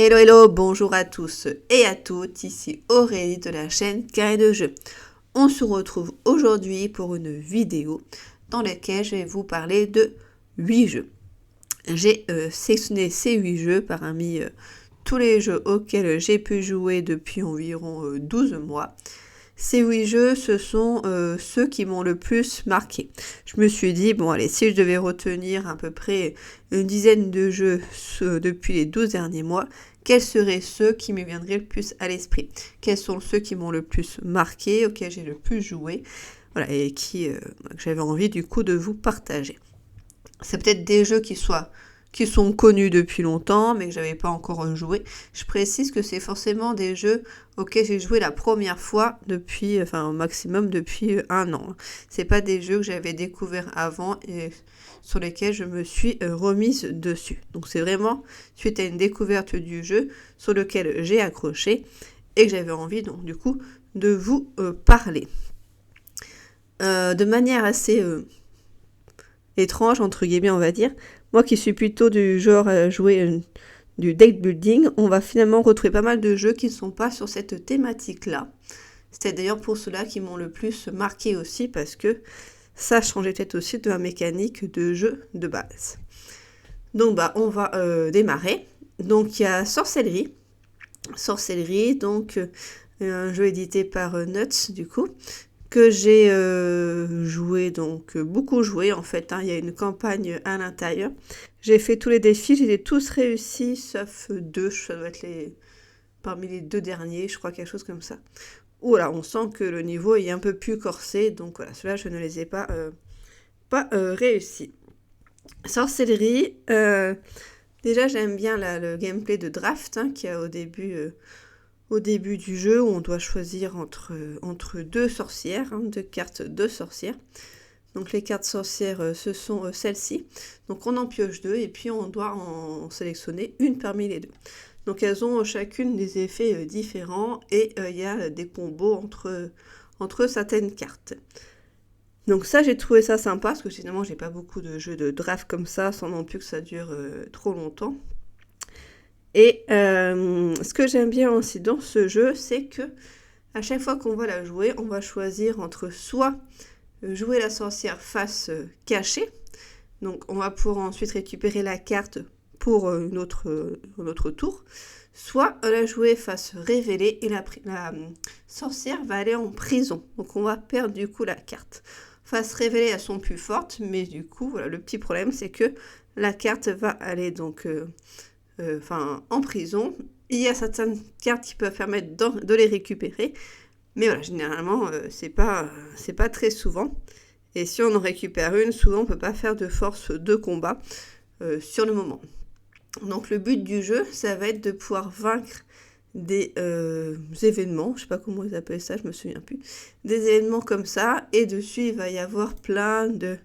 Hello hello, bonjour à tous et à toutes, ici Aurélie de la chaîne Carré de Jeu. On se retrouve aujourd'hui pour une vidéo dans laquelle je vais vous parler de 8 jeux. J'ai sélectionné ces 8 jeux parmi tous les jeux auxquels j'ai pu jouer depuis environ 12 mois. Ces 8 jeux, ce sont ceux qui m'ont le plus marqué. Je me suis dit, bon allez, si je devais retenir à peu près une dizaine de jeux depuis les 12 derniers mois, quels seraient ceux qui me viendraient le plus à l'esprit? Quels sont ceux qui m'ont le plus marqué, auxquels j'ai le plus joué, voilà, et que j'avais envie du coup de vous partager. C'est peut-être des jeux qui sont connus depuis longtemps, mais que j'avais pas encore joué. Je précise que c'est forcément des jeux auxquels j'ai joué la première fois depuis, au maximum depuis 1 an. C'est pas des jeux que j'avais découverts avant et sur lesquels je me suis remise dessus. Donc c'est vraiment suite à une découverte du jeu sur lequel j'ai accroché et que j'avais envie donc du coup de vous parler. De manière assez étrange, entre guillemets, on va dire. Moi qui suis plutôt du genre à jouer du deck building, on va finalement retrouver pas mal de jeux qui ne sont pas sur cette thématique-là. C'était d'ailleurs pour cela qui m'ont le plus marqué aussi, parce que ça changeait peut-être aussi de la mécanique de jeu de base. Donc on va démarrer. Donc il y a Sorcellerie. Sorcellerie, donc un jeu édité par Nuts du coup, que j'ai joué, donc beaucoup joué en fait, il y a une campagne à l'intérieur. J'ai fait tous les défis, j'ai tous réussi, sauf 2, ça doit être parmi les 2 derniers, je crois, quelque chose comme ça. Voilà, on sent que le niveau est un peu plus corsé, donc voilà, ceux-là je ne les ai pas réussi. Sorcellerie, déjà j'aime bien le gameplay de draft qu'il y a au début du jeu où on doit choisir entre 2 sorcières, 2 cartes de sorcières. Donc les cartes sorcières, ce sont celles-ci. Donc on en pioche 2 et puis on doit en sélectionner une parmi les 2. Donc elles ont chacune des effets différents et il y a des combos entre certaines cartes. Donc ça, j'ai trouvé ça sympa parce que finalement j'ai pas beaucoup de jeux de draft comme ça sans non plus que ça dure trop longtemps. Et ce que j'aime bien aussi dans ce jeu, c'est que à chaque fois qu'on va la jouer, on va choisir entre soit jouer la sorcière face cachée, donc on va pouvoir ensuite récupérer la carte pour un autre tour, soit la jouer face révélée et la sorcière va aller en prison, donc on va perdre du coup la carte. Face révélée, elles sont plus fortes, mais du coup, voilà, le petit problème, c'est que la carte va aller donc en prison. Il y a certaines cartes qui peuvent permettre de les récupérer, mais voilà, généralement, c'est pas très souvent. Et si on en récupère une, souvent on peut pas faire de force de combat sur le moment. Donc le but du jeu, ça va être de pouvoir vaincre des événements, je sais pas comment ils appellent ça, je me souviens plus, des événements comme ça, et dessus il va y avoir plein de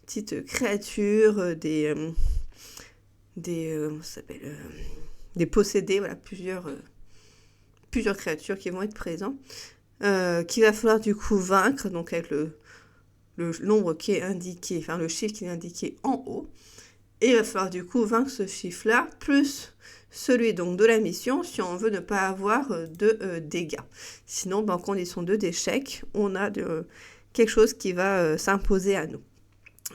petites créatures, des possédés, voilà, plusieurs créatures qui vont être présentes, qu'il va falloir du coup vaincre, donc avec le nombre qui est indiqué, le chiffre qui est indiqué en haut, et il va falloir du coup vaincre ce chiffre-là, plus celui donc de la mission, si on veut ne pas avoir de dégâts. Sinon, en condition d'échec, on a quelque chose qui va s'imposer à nous.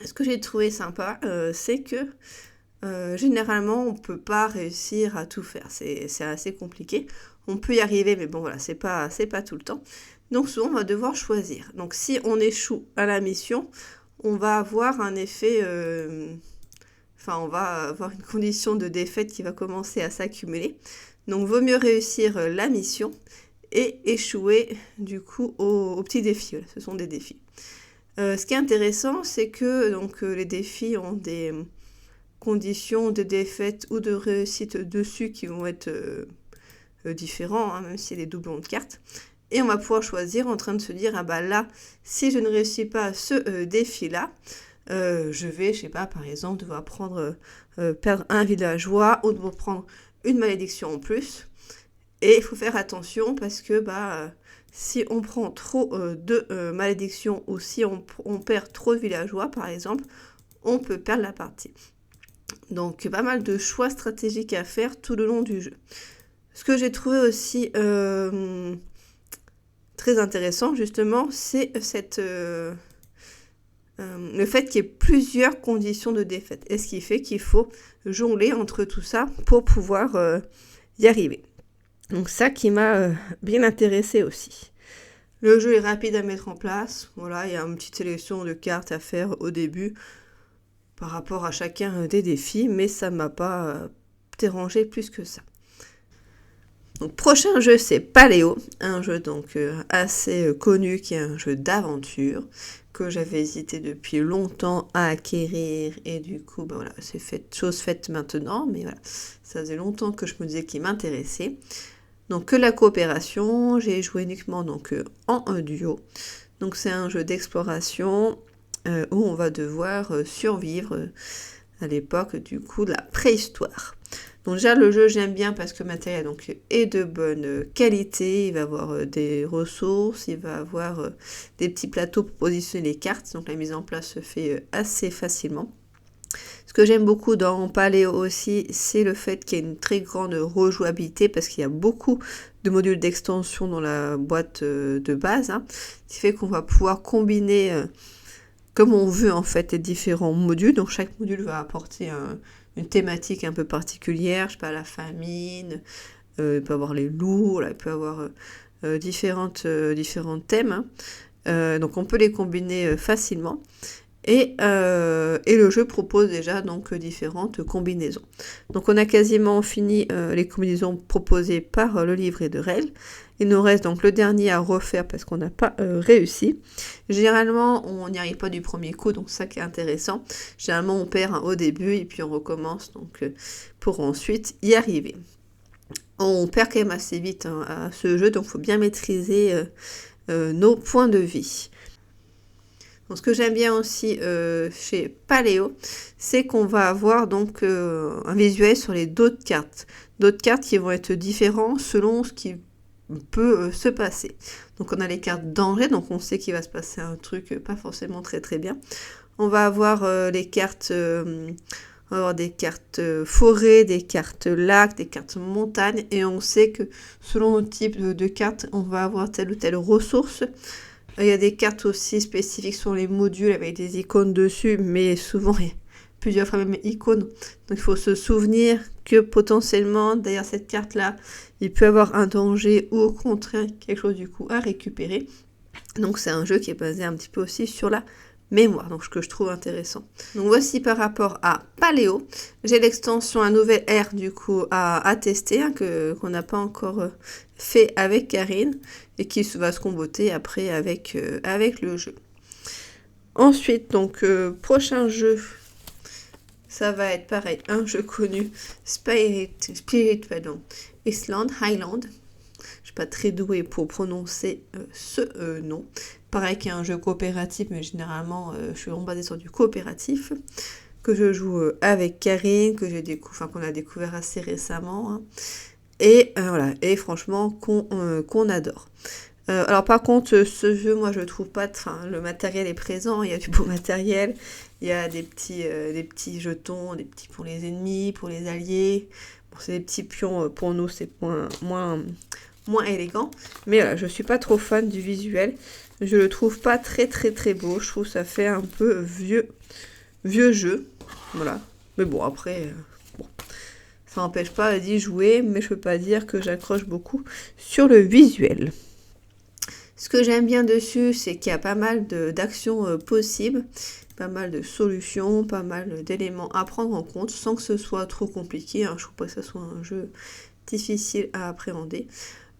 Ce que j'ai trouvé sympa, c'est que généralement, on ne peut pas réussir à tout faire. C'est assez compliqué. On peut y arriver, mais bon, voilà, c'est pas tout le temps. Donc souvent, on va devoir choisir. Donc si on échoue à la mission, on va avoir un effet... on va avoir une condition de défaite qui va commencer à s'accumuler. Donc vaut mieux réussir la mission et échouer du coup aux petits défis. Voilà, ce sont des défis. Ce qui est intéressant, c'est que donc, les défis ont des conditions de défaite ou de réussite dessus qui vont être différents, même s'il y a des doublons de cartes. Et on va pouvoir choisir en train de se dire, là, si je ne réussis pas ce défi-là, je vais, je sais pas, par exemple, devoir perdre un villageois ou devoir prendre une malédiction en plus. Et il faut faire attention parce que si on prend trop de malédictions ou si on perd trop de villageois, par exemple, on peut perdre la partie. Donc pas mal de choix stratégiques à faire tout le long du jeu. Ce que j'ai trouvé aussi très intéressant justement, c'est le fait qu'il y ait plusieurs conditions de défaite. Et ce qui fait qu'il faut jongler entre tout ça pour pouvoir y arriver. Donc ça qui m'a bien intéressé aussi. Le jeu est rapide à mettre en place. Voilà, il y a une petite sélection de cartes à faire au début par rapport à chacun des défis, mais ça ne m'a pas dérangé plus que ça. Donc prochain jeu, c'est Paléo, un jeu donc assez connu qui est un jeu d'aventure que j'avais hésité depuis longtemps à acquérir et du coup voilà, c'est chose faite maintenant, mais voilà, ça faisait longtemps que je me disais qu'il m'intéressait. Donc que la coopération, j'ai joué uniquement donc en un duo. Donc c'est un jeu d'exploration où on va devoir survivre à l'époque du coup de la préhistoire. Donc déjà le jeu j'aime bien parce que le matériel donc, est de bonne qualité, il va avoir des ressources, il va avoir des petits plateaux pour positionner les cartes, donc la mise en place se fait assez facilement. Ce que j'aime beaucoup dans Paléo aussi, c'est le fait qu'il y ait une très grande rejouabilité parce qu'il y a beaucoup de modules d'extension dans la boîte de base, hein, ce qui fait qu'on va pouvoir combiner comme on veut en fait les différents modules. Donc chaque module va apporter une thématique un peu particulière, je sais pas, la famine, il peut avoir les loups, là, il peut avoir différents thèmes, hein. Donc on peut les combiner facilement. Et le jeu propose déjà donc différentes combinaisons. Donc on a quasiment fini les combinaisons proposées par le livret de règles. Il nous reste donc le dernier à refaire parce qu'on n'a pas réussi. Généralement on n'y arrive pas du premier coup, donc ça qui est intéressant. Généralement on perd au début et puis on recommence donc pour ensuite y arriver. On perd quand même assez vite hein, à ce jeu, donc il faut bien maîtriser nos points de vie. Donc, ce que j'aime bien aussi chez Paléo, c'est qu'on va avoir donc un visuel sur les d'autres cartes. D'autres cartes qui vont être différentes selon ce qui peut se passer. Donc on a les cartes danger, donc on sait qu'il va se passer un truc pas forcément très très bien. On va avoir les cartes, on va avoir des cartes forêt, des cartes lac, des cartes montagne, et on sait que selon le type de carte, on va avoir telle ou telle ressource. Il y a des cartes aussi spécifiques sur les modules avec des icônes dessus, mais souvent il y a plusieurs fois même icônes. Donc il faut se souvenir que potentiellement derrière cette carte-là, il peut y avoir un danger ou au contraire quelque chose du coup à récupérer. Donc c'est un jeu qui est basé un petit peu aussi sur la mémoire, donc ce que je trouve intéressant. Donc voici par rapport à Paléo. J'ai l'extension Un Nouvel Air du coup à tester, hein, qu'on n'a pas encore fait avec Karine et qui va se comboter après avec le jeu. Ensuite, donc prochain jeu, ça va être pareil, un jeu connu, Spirit Island Highland. Je suis pas très douée pour prononcer ce nom. Pareil qu'il y a un jeu coopératif, mais généralement je suis vraiment basée sur du coopératif que je joue avec Karine, qu'on a découvert assez récemment, hein. Et voilà, et franchement qu'on adore. Alors par contre, ce jeu, moi je trouve pas, le matériel est présent, il y a du beau matériel, il y a des petits jetons, des petits pour les ennemis, pour les alliés. Bon, c'est des petits pions pour nous, c'est moins élégant. Mais voilà, je suis pas trop fan du visuel. Je le trouve pas très très très beau. Je trouve que ça fait un peu vieux jeu. Voilà. Mais bon, après, ça n'empêche pas d'y jouer, mais je peux pas dire que j'accroche beaucoup sur le visuel. Ce que j'aime bien dessus, c'est qu'il y a pas mal d'actions possibles, pas mal de solutions, pas mal d'éléments à prendre en compte sans que ce soit trop compliqué, hein. Je trouve pas que ce soit un jeu difficile à appréhender.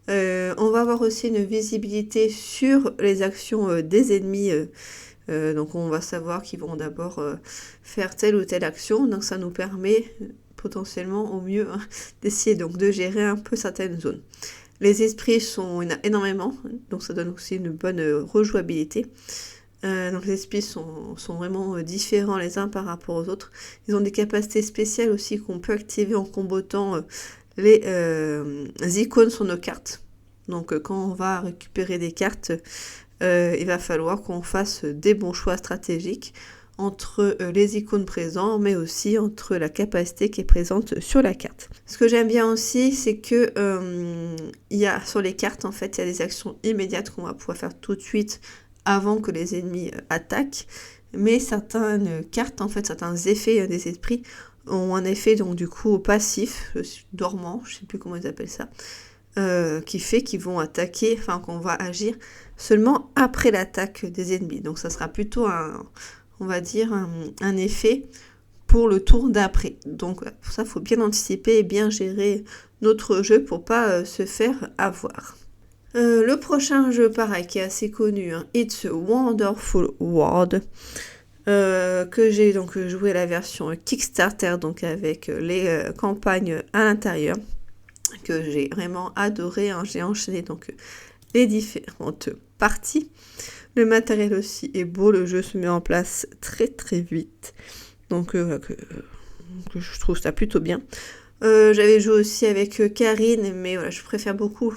On va avoir aussi une visibilité sur les actions des ennemis. Donc on va savoir qu'ils vont d'abord faire telle ou telle action. Donc ça nous permet potentiellement au mieux hein, d'essayer donc de gérer un peu certaines zones. Les esprits sont énormément, donc ça donne aussi une bonne rejouabilité. Donc les esprits sont vraiment différents les uns par rapport aux autres. Ils ont des capacités spéciales aussi qu'on peut activer en combattant les icônes sur nos cartes. Donc quand on va récupérer des cartes, il va falloir qu'on fasse des bons choix stratégiques entre les icônes présentes, mais aussi entre la capacité qui est présente sur la carte. Ce que j'aime bien aussi, c'est que il y a sur les cartes, en fait, il y a des actions immédiates qu'on va pouvoir faire tout de suite avant que les ennemis attaquent. Mais certaines cartes, en fait, certains effets des esprits ont un effet donc du coup passif, dormant, je sais plus comment ils appellent ça, qui fait qu'ils vont attaquer, enfin qu'on va agir seulement après l'attaque des ennemis. Donc ça sera plutôt on va dire un effet pour le tour d'après. Donc pour ça, il faut bien anticiper et bien gérer notre jeu pour pas se faire avoir. Le prochain jeu, pareil, qui est assez connu, It's a Wonderful World, que j'ai donc joué la version Kickstarter, donc avec les campagnes à l'intérieur, que j'ai vraiment adoré. J'ai enchaîné donc les différentes parties. Le matériel aussi est beau, le jeu se met en place très très vite, donc que je trouve ça plutôt bien. J'avais joué aussi avec Karine, mais voilà, j'ai beaucoup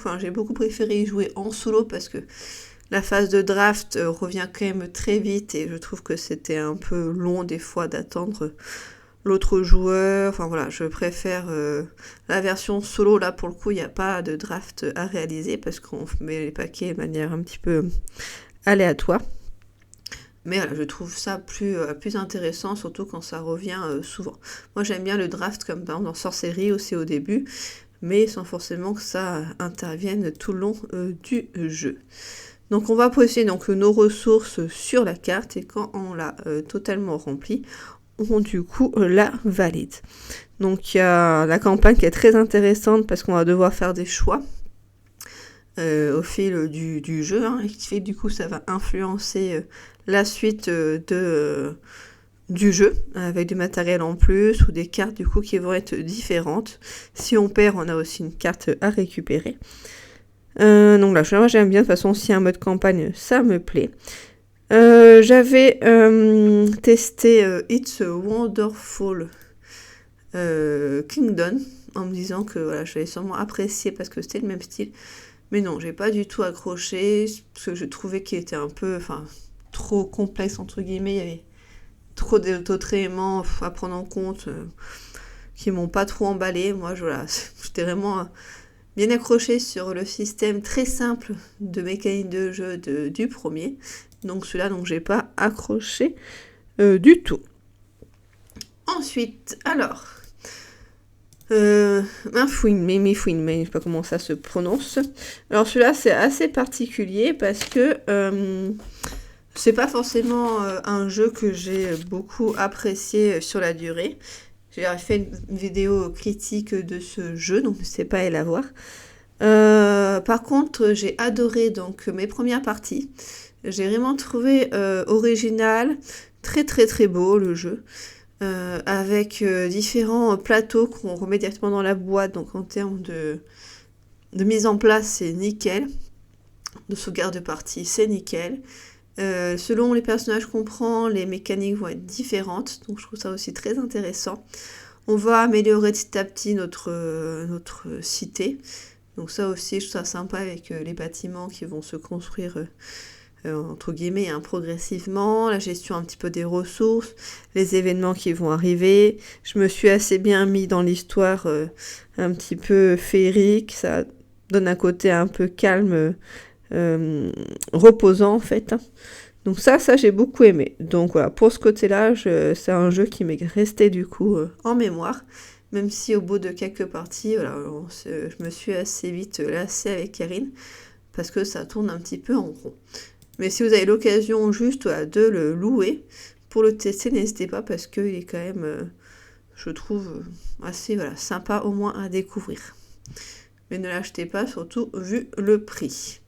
préféré y jouer en solo parce que la phase de draft revient quand même très vite et je trouve que c'était un peu long des fois d'attendre l'autre joueur. Enfin voilà, je préfère la version solo. Là pour le coup, il n'y a pas de draft à réaliser parce qu'on met les paquets de manière un petit peu aléatoire. Mais voilà, je trouve ça plus intéressant, surtout quand ça revient souvent. Moi j'aime bien le draft comme par exemple dans Sorcery aussi au début, mais sans forcément que ça intervienne tout le long du jeu. Donc on va poser donc nos ressources sur la carte et quand on l'a totalement remplie, on du coup la valide. Donc il y a la campagne qui est très intéressante parce qu'on va devoir faire des choix au fil du jeu, et qui fait que du coup ça va influencer la suite du jeu, avec du matériel en plus ou des cartes du coup qui vont être différentes. Si on perd, on a aussi une carte à récupérer. Donc là, moi j'aime bien, de toute façon, si un mode campagne, ça me plaît. J'avais testé It's a Wonderful Kingdom, en me disant que voilà, j'allais sûrement apprécier parce que c'était le même style. Mais non, j'ai pas du tout accroché, parce que je trouvais qu'il était un peu, trop complexe, entre guillemets. Il y avait trop d'autres éléments à prendre en compte qui m'ont pas trop emballé. Moi, j'étais vraiment bien accrochée sur le système très simple de mécanique de jeu du premier. Donc celui-là, j'ai pas accroché du tout. Ensuite, alors... Mifwin, je sais pas comment ça se prononce. Alors celui-là c'est assez particulier parce que c'est pas forcément un jeu que j'ai beaucoup apprécié sur la durée. J'ai fait une vidéo critique de ce jeu, donc n'hésitez pas à aller la voir. Par contre, j'ai adoré donc mes premières parties. J'ai vraiment trouvé original, très très très beau le jeu. Avec différents plateaux qu'on remet directement dans la boîte, donc en termes de mise en place, c'est nickel. De sauvegarde de partie, c'est nickel. Selon les personnages qu'on prend, les mécaniques vont être différentes, donc je trouve ça aussi très intéressant. On va améliorer petit à petit notre cité, donc ça aussi je trouve ça sympa avec les bâtiments qui vont se construire entre guillemets, progressivement, la gestion un petit peu des ressources, les événements qui vont arriver. Je me suis assez bien mis dans l'histoire un petit peu féerique, ça donne un côté un peu calme, reposant en fait. Donc ça j'ai beaucoup aimé. Donc voilà, pour ce côté-là, c'est un jeu qui m'est resté du coup en mémoire, même si au bout de quelques parties, voilà, je me suis assez vite lassée avec Karine, parce que ça tourne un petit peu en rond. Mais si vous avez l'occasion juste de le louer pour le tester, n'hésitez pas parce qu'il est quand même, je trouve, assez sympa au moins à découvrir. Mais ne l'achetez pas, surtout vu le prix.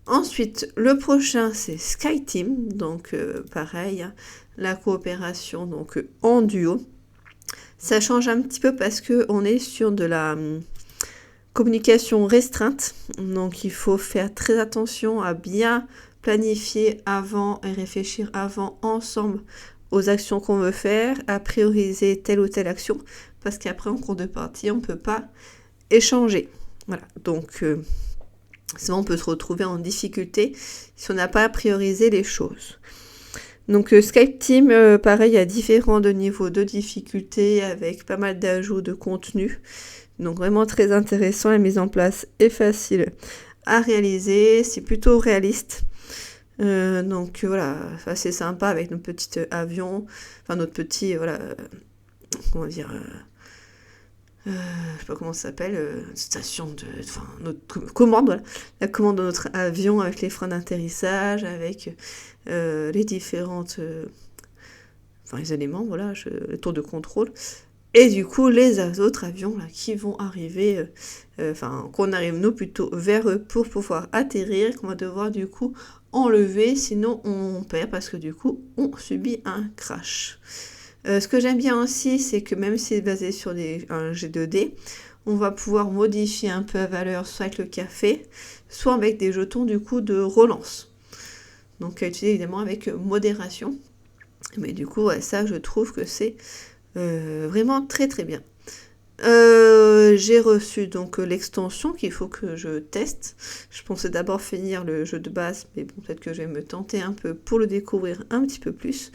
Ensuite, le prochain, c'est SkyTeam. Donc, pareil, la coopération donc en duo. Ça change un petit peu parce qu'on est sur de la communication restreinte. Donc, il faut faire très attention à bien planifier avant et réfléchir avant ensemble aux actions qu'on veut faire, à prioriser telle ou telle action, parce qu'après en cours de partie, on ne peut pas échanger. Voilà, donc souvent on peut se retrouver en difficulté si on n'a pas priorisé les choses. Donc Skype Team, pareil, il y a différents niveaux de difficulté avec pas mal d'ajouts de contenu. Donc vraiment très intéressant, la mise en place est facile à réaliser, c'est plutôt réaliste. Donc voilà, c'est sympa avec notre petit avion, enfin notre petit, voilà, comment dire, je sais pas comment ça s'appelle, station de, enfin notre commande, voilà, la commande de notre avion avec les freins d'atterrissage, avec les différentes, enfin les éléments, voilà, les tours de contrôle. Et du coup, les autres avions là, qui vont arriver, enfin, qu'on arrive nous plutôt vers eux pour pouvoir atterrir, qu'on va devoir du coup enlever, sinon on perd parce que du coup, on subit un crash. Ce que j'aime bien aussi, c'est que même si c'est basé sur un G2D, on va pouvoir modifier un peu la valeur, soit avec le café, soit avec des jetons du coup de relance. Donc à utiliser évidemment avec modération. Mais du coup, ouais, ça, je trouve que c'est vraiment très très bien. J'ai reçu donc l'extension qu'il faut que je teste. Je pensais d'abord finir le jeu de base, mais bon, peut-être que je vais me tenter un peu pour le découvrir un petit peu plus.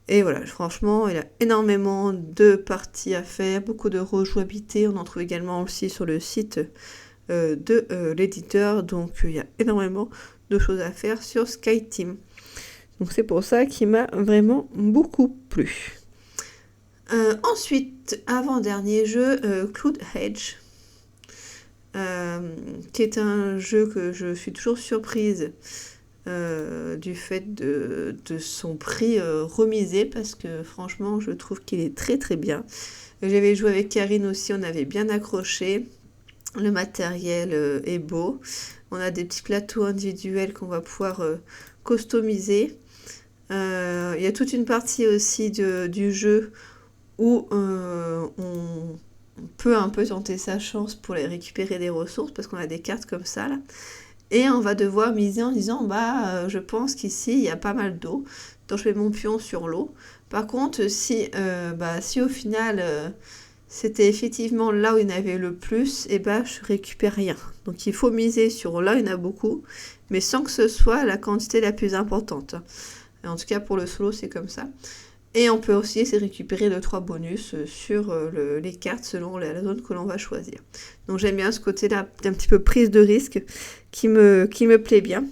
Et voilà, franchement, il y a énormément de parties à faire, beaucoup de rejouabilité. On en trouve également aussi sur le site de l'éditeur. Donc, il y a énormément de choses à faire sur Skype Team. Donc, c'est pour ça qu'il m'a vraiment beaucoup plu. Ensuite, avant-dernier jeu, Cloud Hedge, qui est un jeu que je suis toujours surprise du fait de son prix remisé, parce que franchement, je trouve qu'il est très très bien. J'avais joué avec Karine aussi, on avait bien accroché. Le matériel est beau. On a des petits plateaux individuels qu'on va pouvoir customiser. Il y a toute une partie aussi du jeu où on peut un peu tenter sa chance pour récupérer des ressources, parce qu'on a des cartes comme ça là. Et on va devoir miser en disant, je pense qu'ici, il y a pas mal d'eau, donc je mets mon pion sur l'eau. Par contre, si au final, c'était effectivement là où il y en avait le plus, je récupère rien. Donc il faut miser sur là où il y en a beaucoup, mais sans que ce soit la quantité la plus importante. Et en tout cas, pour le solo, c'est comme ça. Et on peut aussi essayer de récupérer 2-3 bonus sur les cartes selon la zone que l'on va choisir. Donc j'aime bien ce côté-là, un petit peu prise de risque, qui me plaît bien.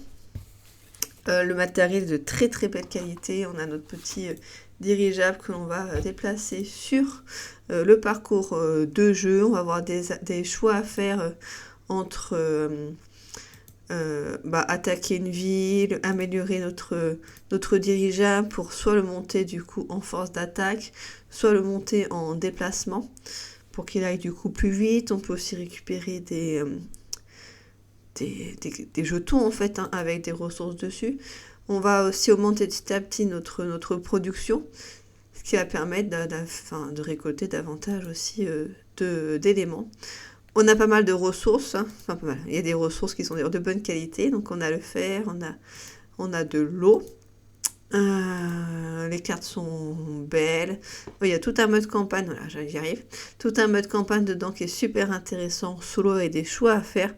Le matériel est de très très belle qualité. On a notre petit dirigeable que l'on va déplacer sur le parcours de jeu. On va avoir des choix à faire entre attaquer une ville, améliorer notre dirigeable pour soit le monter du coup en force d'attaque, soit le monter en déplacement pour qu'il aille du coup plus vite. On peut aussi récupérer des jetons en fait, avec des ressources dessus. On va aussi augmenter petit à petit notre production, ce qui va permettre de récolter davantage aussi d'éléments. On a pas mal de ressources, enfin pas mal. Il y a des ressources qui sont d'ailleurs de bonne qualité, donc on a le fer, on a de l'eau. Les cartes sont belles. Il y a tout un mode campagne, voilà, j'y arrive. Tout un mode campagne dedans qui est super intéressant, solo, et des choix à faire.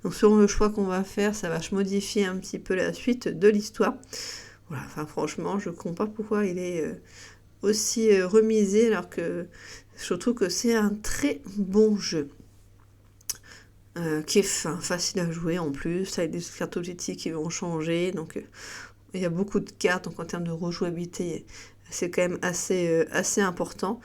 Donc selon le choix qu'on va faire, ça va modifier un petit peu la suite de l'histoire. Voilà, enfin franchement, je ne comprends pas pourquoi il est aussi remisé, alors que je trouve que c'est un très bon jeu. Qui est facile à jouer en plus, avec des cartes objectifs qui vont changer, donc il y a beaucoup de cartes, donc en termes de rejouabilité, c'est quand même assez important.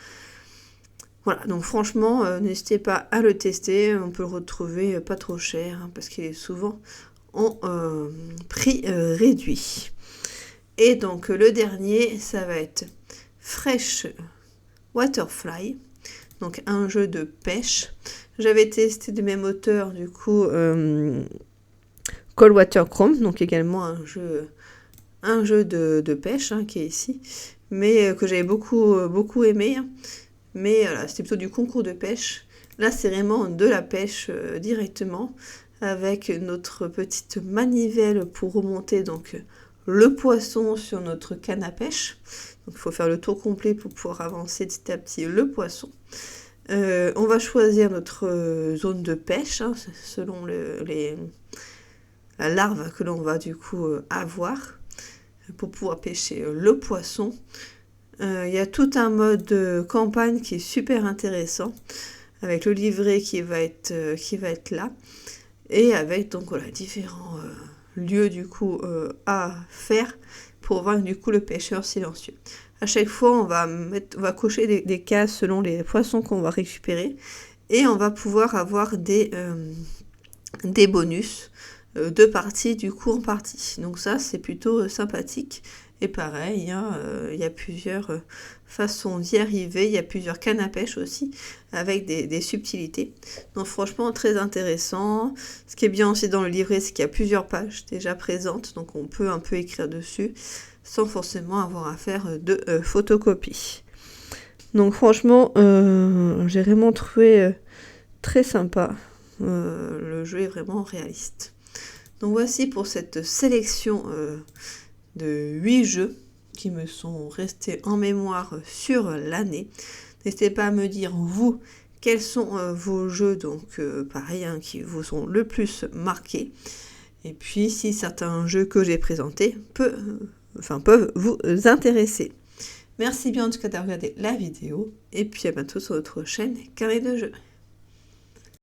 Voilà, donc franchement, n'hésitez pas à le tester, on peut le retrouver pas trop cher, parce qu'il est souvent en prix réduit. Et donc le dernier, ça va être Fresh Waterfly, donc un jeu de pêche. J'avais testé de même auteur, du coup, Cold Water Chrome, donc également un jeu de pêche qui est ici, mais que j'avais beaucoup aimé. Mais voilà, c'était plutôt du concours de pêche. Là, c'est vraiment de la pêche directement, avec notre petite manivelle pour remonter donc le poisson sur notre canne à pêche. Donc il faut faire le tour complet pour pouvoir avancer petit à petit le poisson. On va choisir notre zone de pêche selon la larve que l'on va du coup avoir. pour pouvoir pêcher le poisson. Il y a tout un mode de campagne qui est super intéressant, avec le livret qui va être là, et avec donc voilà, différents lieux du coup à faire pour vaincre du coup le pêcheur silencieux. À chaque fois, on va cocher des cases selon les poissons qu'on va récupérer, et on va pouvoir avoir des bonus de partie du coup en partie. Donc ça, c'est plutôt sympathique. Et pareil, il y a plusieurs façons d'y arriver. Il y a plusieurs cannes à pêche aussi, avec des subtilités. Donc franchement, très intéressant. Ce qui est bien aussi dans le livret, c'est qu'il y a plusieurs pages déjà présentes. Donc on peut un peu écrire dessus, sans forcément avoir à faire de photocopie. Donc franchement, j'ai vraiment trouvé très sympa. Le jeu est vraiment réaliste. Donc voici pour cette sélection de 8 jeux qui me sont restés en mémoire sur l'année. N'hésitez pas à me dire, vous, quels sont vos jeux, donc pareil, qui vous ont le plus marqué. Et puis, si certains jeux que j'ai présentés peuvent vous intéresser. Merci bien en tout cas d'avoir regardé la vidéo. Et puis à bientôt sur notre chaîne Carnet de Jeux.